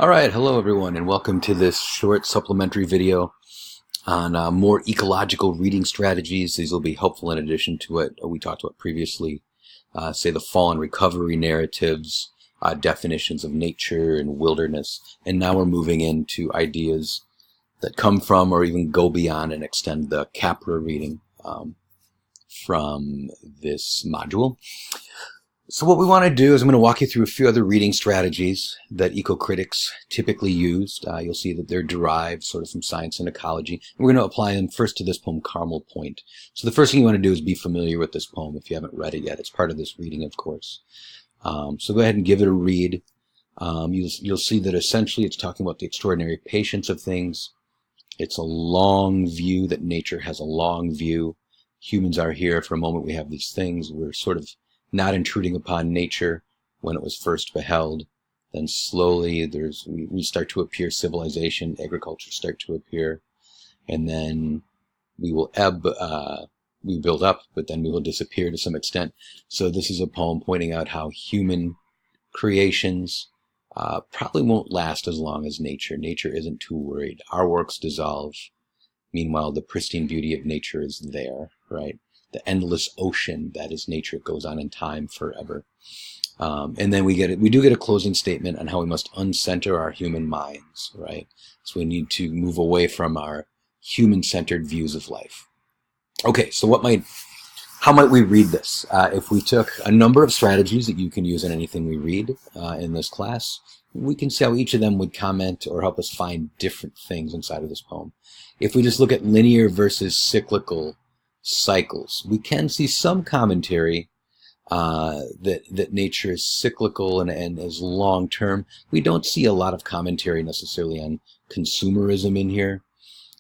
All right, hello everyone, and welcome to this short supplementary video on more ecological reading strategies. These will be helpful in addition to what we talked about previously, say the fall and recovery narratives, definitions of nature and wilderness, and now we're moving into ideas that come from or even go beyond and extend the Capra reading from this module. So what we want to do is I'm going to walk you through a few other reading strategies that eco-critics typically used. You'll see that they're derived sort of from science and ecology. And we're going to apply them first to this poem, Carmel Point. So the first thing you want to do is be familiar with this poem if you haven't read it yet. It's part of this reading, of course. So go ahead and give it a read. You'll see that essentially it's talking about the extraordinary patience of things. It's a long view, that nature has a long view. Humans are here for a moment. We have these things. We're sort of not intruding upon nature when it was first beheld. Then slowly we start to appear, civilization, agriculture start to appear, and then we will ebb, we build up, but then we will disappear to some extent. So this is a poem pointing out how human creations probably won't last as long as nature. Nature isn't too worried. Our works dissolve. Meanwhile, the pristine beauty of nature is there, right? The endless ocean that is nature goes on in time forever. And then we do get a closing statement on how we must uncenter our human minds, right? So we need to move away from our human-centered views of life. Okay, so how might we read this? If we took a number of strategies that you can use in anything we read in this class, we can see how each of them would comment or help us find different things inside of this poem. If we just look at linear versus cyclical cycles, we can see some commentary that nature is cyclical and is long-term. We don't see a lot of commentary necessarily on consumerism in here.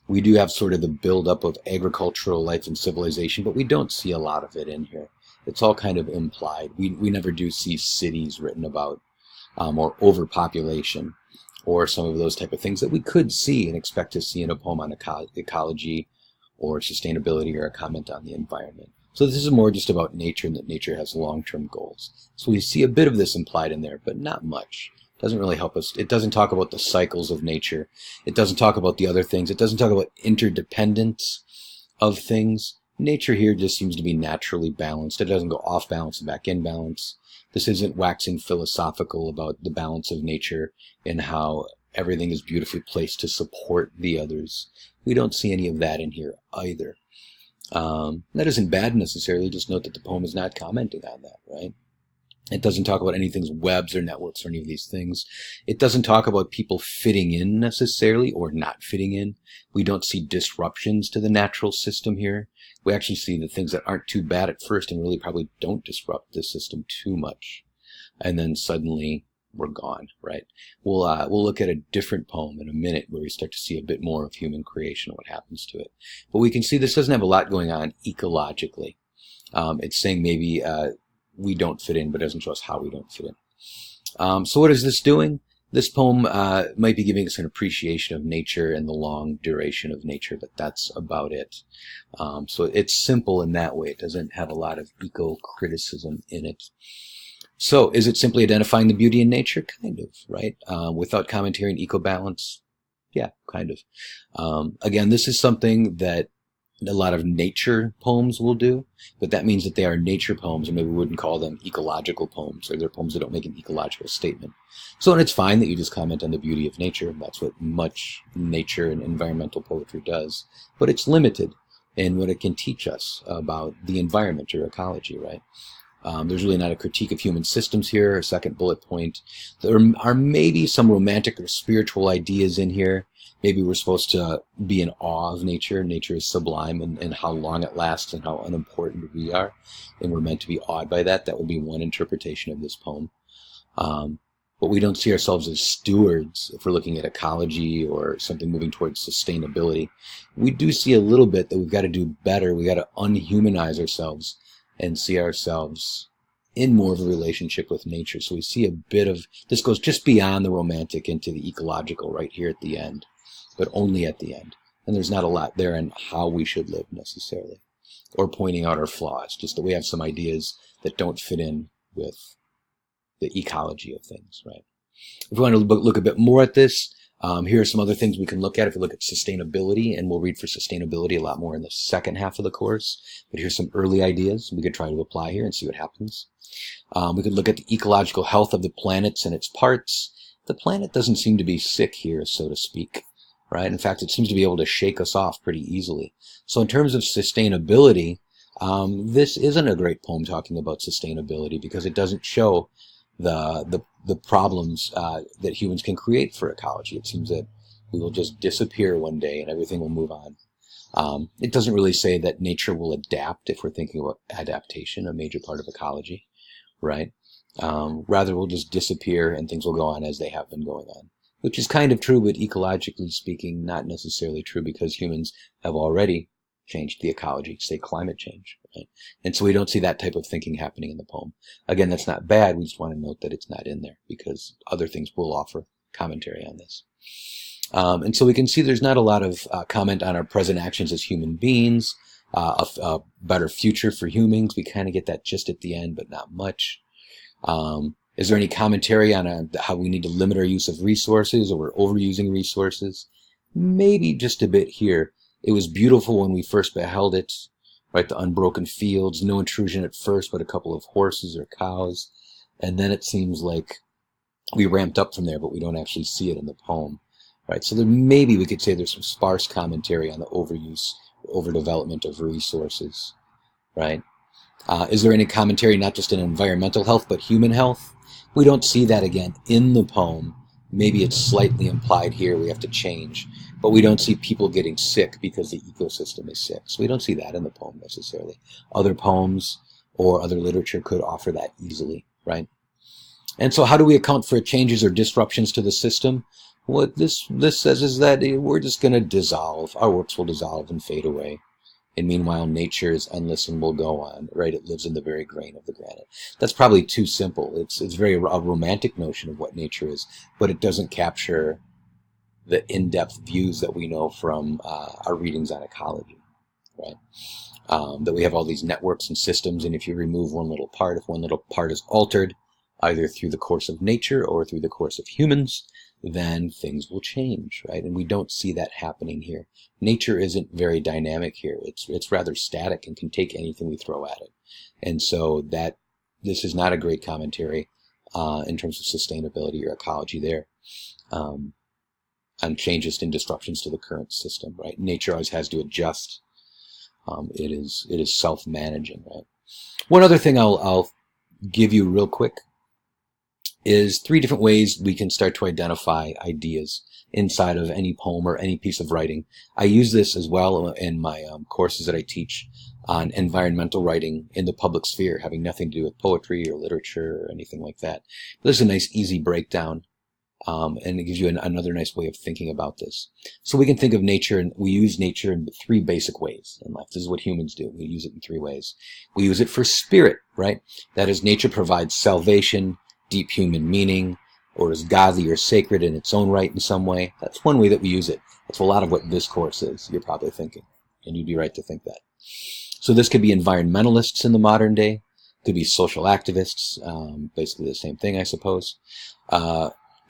We do have sort of the build-up of agricultural life and civilization, but we don't see a lot of it in here. It's all kind of implied. We never do see cities written about or overpopulation or some of those type of things that we could see and expect to see in a poem on ecology or sustainability or a comment on the environment. So this is more just about nature and that nature has long-term goals. So we see a bit of this implied in there, but not much. It doesn't really help us. It doesn't talk about the cycles of nature. It doesn't talk about the other things. It doesn't talk about interdependence of things. Nature here just seems to be naturally balanced. It doesn't go off balance and back in balance. This isn't waxing philosophical about the balance of nature and how everything is beautifully placed to support the others. We don't see any of that in here either. That isn't bad necessarily, just note that the poem is not commenting on that, right? It doesn't talk about anything's webs or networks or any of these things. It doesn't talk about people fitting in necessarily or not fitting in. We don't see disruptions to the natural system here. We actually see the things that aren't too bad at first and really probably don't disrupt the system too much. And then suddenly we're gone, right? We'll look at a different poem in a minute where we start to see a bit more of human creation and what happens to it. But we can see this doesn't have a lot going on ecologically. It's saying maybe we don't fit in, but doesn't show us how we don't fit in. So what is this doing? This poem might be giving us an appreciation of nature and the long duration of nature, but that's about it. So it's simple in that way. It doesn't have a lot of eco-criticism in it. So is it simply identifying the beauty in nature? Kind of, right? Without commentary and eco-balance? Yeah, kind of. Again, this is something that a lot of nature poems will do, but that means that they are nature poems, and maybe we wouldn't call them ecological poems, or they're poems that don't make an ecological statement. So, and it's fine that you just comment on the beauty of nature. That's what much nature and environmental poetry does, but it's limited in what it can teach us about the environment or ecology, right? There's really not a critique of human systems here. A second bullet point. There are maybe some romantic or spiritual ideas in here. Maybe we're supposed to be in awe of nature. Nature is sublime and how long it lasts and how unimportant we are. And we're meant to be awed by that. That would be one interpretation of this poem. But we don't see ourselves as stewards if we're looking at ecology or something moving towards sustainability. We do see a little bit that we've got to do better. We've got to unhumanize ourselves and see ourselves in more of a relationship with nature. So we see a bit of, this goes just beyond the romantic into the ecological right here at the end, but only at the end. And there's not a lot there in how we should live necessarily, or pointing out our flaws, just that we have some ideas that don't fit in with the ecology of things, right? If we want to look a bit more at this, here are some other things we can look at if we look at sustainability, and we'll read for sustainability a lot more in the second half of the course. But here's some early ideas we could try to apply here and see what happens. We could look at the ecological health of the planets and its parts. The planet doesn't seem to be sick here, so to speak, right? In fact, it seems to be able to shake us off pretty easily. So in terms of sustainability, this isn't a great poem talking about sustainability because it doesn't show the problems that humans can create for ecology. It seems that we will just disappear one day and everything will move on. It doesn't really say that nature will adapt if we're thinking about adaptation, a major part of ecology, right? Rather, we'll just disappear and things will go on as they have been going on, which is kind of true, but ecologically speaking, not necessarily true because humans have already changed the ecology, say climate change, right? And so we don't see that type of thinking happening in the poem. Again, that's not bad. We just want to note that it's not in there because other things will offer commentary on this. And so we can see there's not a lot of comment on our present actions as human beings, a better future for humans. We kind of get that just at the end, but not much. Is there any commentary on how we need to limit our use of resources or we're overusing resources? Maybe just a bit here. It was beautiful when we first beheld it, right? The unbroken fields, no intrusion at first, but a couple of horses or cows. And then it seems like we ramped up from there, but we don't actually see it in the poem, right? So maybe we could say there's some sparse commentary on the overuse, overdevelopment of resources, right? Is there any commentary not just in environmental health, but human health? We don't see that again in the poem. Maybe it's slightly implied here. We have to change. But we don't see people getting sick because the ecosystem is sick. So we don't see that in the poem necessarily. Other poems or other literature could offer that easily, right? And so how do we account for changes or disruptions to the system? What this says is that we're just going to dissolve. Our works will dissolve and fade away. And meanwhile, nature is endless and will go on, right? It lives in the very grain of the granite. That's probably too simple. It's very a romantic notion of what nature is, but it doesn't capture the in-depth views that we know from our readings on ecology, right? That we have all these networks and systems, and if you remove one little part, if one little part is altered, either through the course of nature or through the course of humans, then things will change, right? And we don't see that happening here. Nature isn't very dynamic here. It's rather static and can take anything we throw at it. And so this is not a great commentary in terms of sustainability or ecology there. On changes and disruptions to the current system, right? Nature always has to adjust. It is self-managing, right? One other thing I'll give you real quick is 3 different ways we can start to identify ideas inside of any poem or any piece of writing. I use this as well in my courses that I teach on environmental writing in the public sphere, having nothing to do with poetry or literature or anything like that. But there's a nice, easy breakdown. And it gives you another nice way of thinking about this. So we can think of nature, and we use nature in 3 basic ways in life. This is what humans do. We use it in 3 ways. We use it for spirit, right? That is, nature provides salvation, deep human meaning, or is godly or sacred in its own right in some way. That's one way that we use it. That's a lot of what this course is, you're probably thinking. And you'd be right to think that. So this could be environmentalists in the modern day. Could be social activists. Basically the same thing, I suppose.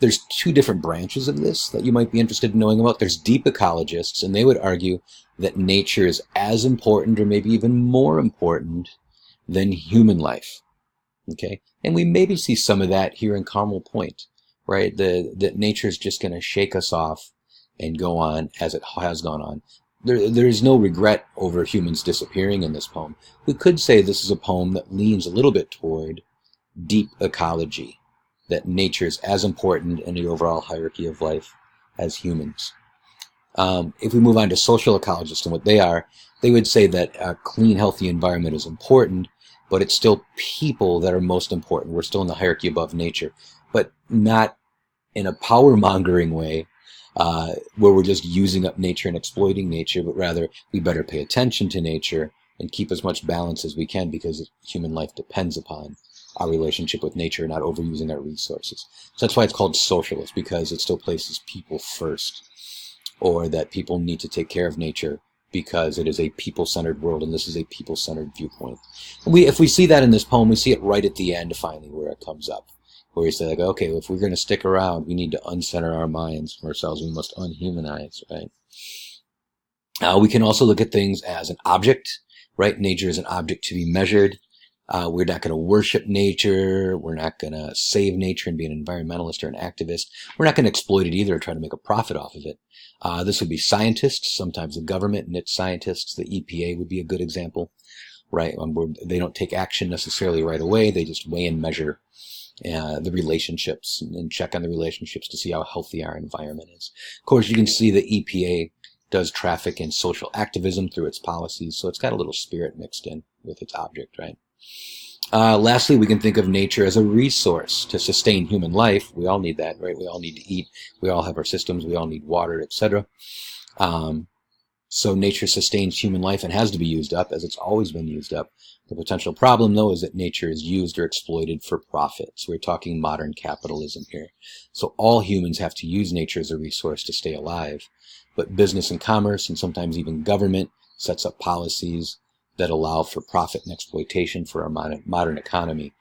There's 2 different branches of this that you might be interested in knowing about. There's deep ecologists, and they would argue that nature is as important or maybe even more important than human life. Okay? And we maybe see some of that here in Carmel Point, right? That nature is just going to shake us off and go on as it has gone on. There is no regret over humans disappearing in this poem. We could say this is a poem that leans a little bit toward deep ecology, that nature is as important in the overall hierarchy of life as humans. If we move on to social ecologists and what they are, they would say that a clean, healthy environment is important, but it's still people that are most important. We're still in the hierarchy above nature, but not in a power-mongering way where we're just using up nature and exploiting nature, but rather we better pay attention to nature and keep as much balance as we can because human life depends upon our relationship with nature, not overusing our resources. So that's why it's called socialist, because it still places people first, or that people need to take care of nature because it is a people-centered world, and this is a people-centered viewpoint. If we see that in this poem, we see it right at the end, finally, where it comes up, where we say like, okay, if we're going to stick around, we need to uncenter our minds from ourselves. We must unhumanize, right? We can also look at things as an object, right? Nature is an object to be measured. We're not going to worship nature. We're not going to save nature and be an environmentalist or an activist. We're not going to exploit it either or try to make a profit off of it. This would be scientists, sometimes the government and its scientists. The EPA would be a good example, right? They don't take action necessarily right away. They just weigh and measure the relationships and check on the relationships to see how healthy our environment is. Of course, you can see the EPA does traffic in social activism through its policies, so it's got a little spirit mixed in with its object, right? Lastly, we can think of nature as a resource to sustain human life. We all need that, right? We all need to eat. We all have our systems. We all need water, etc. So nature sustains human life and has to be used up, as it's always been used up. The potential problem, though, is that nature is used or exploited for profit. So we're talking modern capitalism here. So all humans have to use nature as a resource to stay alive. But business and commerce, and sometimes even government, sets up policies that allow for profit and exploitation for our modern economy.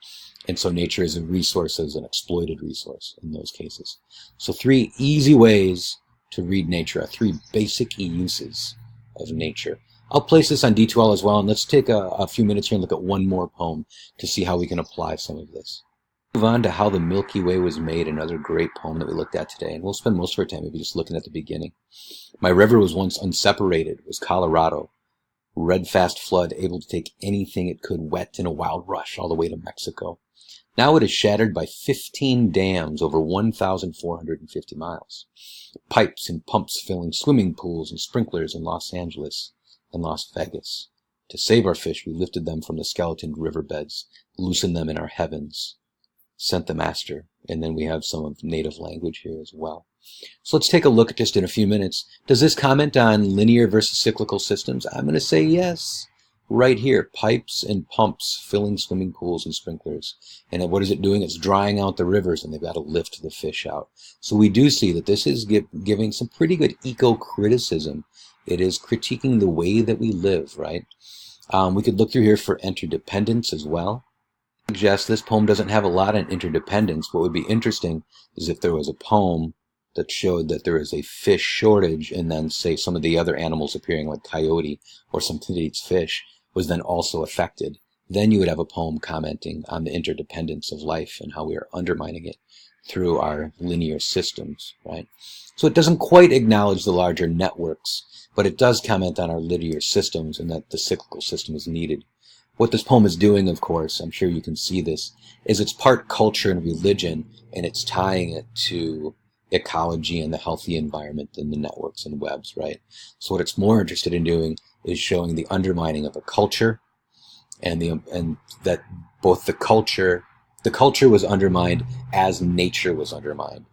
And so nature is a resource, as an exploited resource in those cases. So 3 easy ways to read nature, 3 basic uses of nature. I'll place this on D2L as well, and let's take a few minutes here and look at one more poem to see how we can apply some of this. Move on to How the Milky Way Was Made, another great poem that we looked at today, and we'll spend most of our time maybe just looking at the beginning. My river was once unseparated, was Colorado, red fast flood, able to take anything it could, wet in a wild rush all the way to Mexico. Now it is shattered by 15 dams over 1,450 miles. Pipes and pumps filling swimming pools and sprinklers in Los Angeles and Las Vegas. To save our fish, we lifted them from the skeletoned riverbeds, loosened them in our heavens, sent the master, and then we have some of native language here as well. So let's take a look just in a few minutes. Does this comment on linear versus cyclical systems? I'm going to say yes. Right here, pipes and pumps filling swimming pools and sprinklers. And what is it doing? It's drying out the rivers, and they've got to lift the fish out. So we do see that this is giving some pretty good eco-criticism. It is critiquing the way that we live, right? We could look through here for interdependence as well. Suggest this poem doesn't have a lot on interdependence. What would be interesting is if there was a poem that showed that there is a fish shortage, and then say some of the other animals appearing like coyote or something that eats fish was then also affected. Then you would have a poem commenting on the interdependence of life and how we are undermining it through our linear systems, right? So it doesn't quite acknowledge the larger networks, but it does comment on our linear systems and that the cyclical system is needed. What this poem is doing, of course, I'm sure you can see this, is it's part culture and religion, and it's tying it to ecology and the healthy environment and the networks and webs, right? So what it's more interested in doing is showing the undermining of a culture, and that both the culture was undermined as nature was undermined,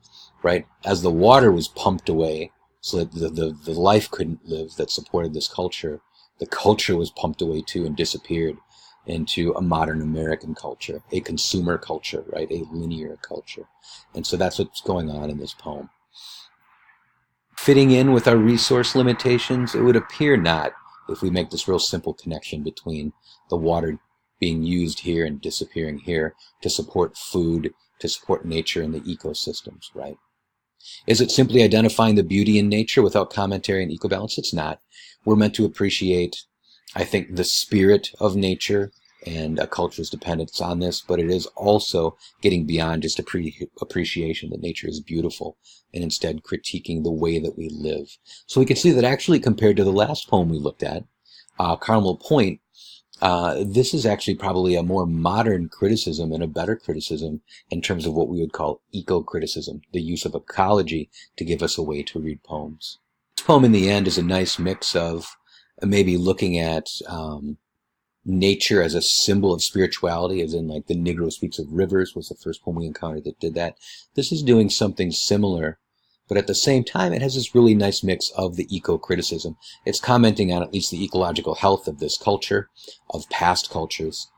right? As the water was pumped away so that the life couldn't live that supported this culture, the culture was pumped away too and disappeared into a modern American culture, a consumer culture, right? A linear culture. And so that's what's going on in this poem. Fitting in with our resource limitations, it would appear not if we make this real simple connection between the water being used here and disappearing here to support food, to support nature and the ecosystems, right? Is it simply identifying the beauty in nature without commentary and ecobalance? It's not. We're meant to appreciate, I think, the spirit of nature and a culture's dependence on this, but it is also getting beyond just appreciation that nature is beautiful and instead critiquing the way that we live. So we can see that actually compared to the last poem we looked at, Carmel Point, this is actually probably a more modern criticism and a better criticism in terms of what we would call eco-criticism, the use of ecology to give us a way to read poems. This poem in the end is a nice mix of maybe looking at nature as a symbol of spirituality, as in like the Negro Speaks of Rivers was the first poem we encountered that did that. This is doing something similar, but at the same time it has this really nice mix of the eco-criticism. It's commenting on at least the ecological health of this culture, of past cultures,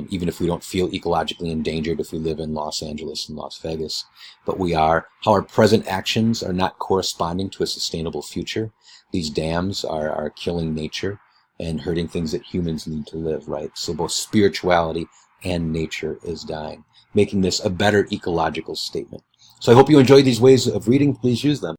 even if we don't feel ecologically endangered if we live in Los Angeles and Las Vegas, but we are, how our present actions are not corresponding to a sustainable future. These dams are killing nature and hurting things that humans need to live, right? So both spirituality and nature is dying. making this a better ecological statement. So I hope you enjoyed these ways of reading. Please use them.